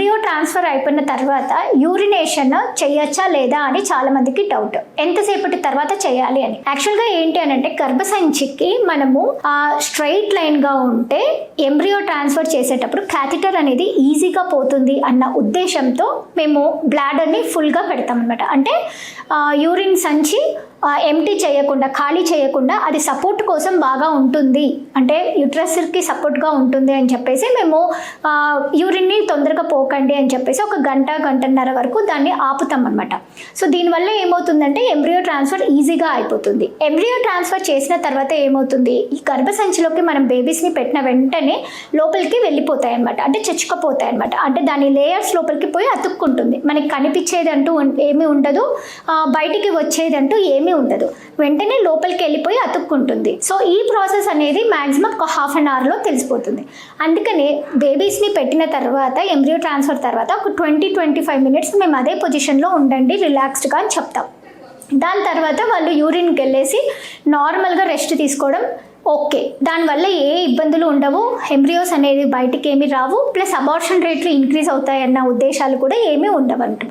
Embryo transfer అయిపోయిన తర్వాత urination చేయొచ్చా లేదా అని చాలా మందికి డౌట్, ఎంతసేపటి తర్వాత చేయాలి అని. యాక్చువల్గా ఏంటి అని అంటే గర్భసంచికి మనము స్ట్రైట్ లైన్గా ఉంటే ఎంబ్రియో ట్రాన్స్ఫర్ చేసేటప్పుడు క్యాథెటర్ అనేది ఈజీగా పోతుంది అన్న ఉద్దేశంతో మేము బ్లాడర్ని ఫుల్గా పెడతాం అనమాట. అంటే యూరిన్ సంచి ఎంటీ చేయకుండా, ఖాళీ చేయకుండా అది సపోర్ట్ కోసం బాగా ఉంటుంది, అంటే యూట్రస్కి సపోర్ట్గా ఉంటుంది అని చెప్పేసి మేము యూరిన్ని తొందరగా పోకండి అని చెప్పేసి ఒక గంటన్నర వరకు దాన్ని ఆపుతాం అనమాట. సో దీనివల్ల ఏమవుతుందంటే ఎంబ్రియో ట్రాన్స్ఫర్ ఈజీగా అయిపోతుంది. ఎంబ్రియో ట్రాన్స్ఫర్ చేసిన తర్వాత ఏమవుతుంది, ఈ గర్భసంచిలోకి మనం బేబీస్ని పెట్టిన వెంటనే లోపలికి వెళ్ళిపోతాయి అనమాట, అంటే చచ్చుకపోతాయి అనమాట. అంటే దాని లేయర్స్ లోపలికి పోయి అతుక్కుంటుంది. మనకి కనిపించేది అంటూ ఏమీ ఉండదు, బయటికి వచ్చేదంటూ ఏమీ ఉండదు, వెంటనే లోపలికి వెళ్ళిపోయి అతుక్కుంటుంది. సో ఈ ప్రాసెస్ అనేది మ్యాక్సిమం ఒక హాఫ్ అన్ అవర్లో తెలిసిపోతుంది. అందుకని బేబీస్ని పెట్టిన తర్వాత ఎంబ్రియో ట్రాన్స్ఫర్ తర్వాత ఒక 20-25 మినిట్స్ మేము అదే పొజిషన్లో ఉండండి రిలాక్స్డ్గా అని చెప్తాం. దాని తర్వాత వాళ్ళు యూరిన్కి వెళ్ళేసి నార్మల్గా రెస్ట్ తీసుకోవడం ఓకే. దానివల్ల ఏ ఇబ్బందులు ఉండవు, ఎంబ్రియోస్ అనేది బయటికి ఏమీ రావు, ప్లస్ అబార్షన్ రేట్లు ఇంక్రీజ్ అవుతాయన్న ఉద్దేశాలు కూడా ఏమీ ఉండవంట.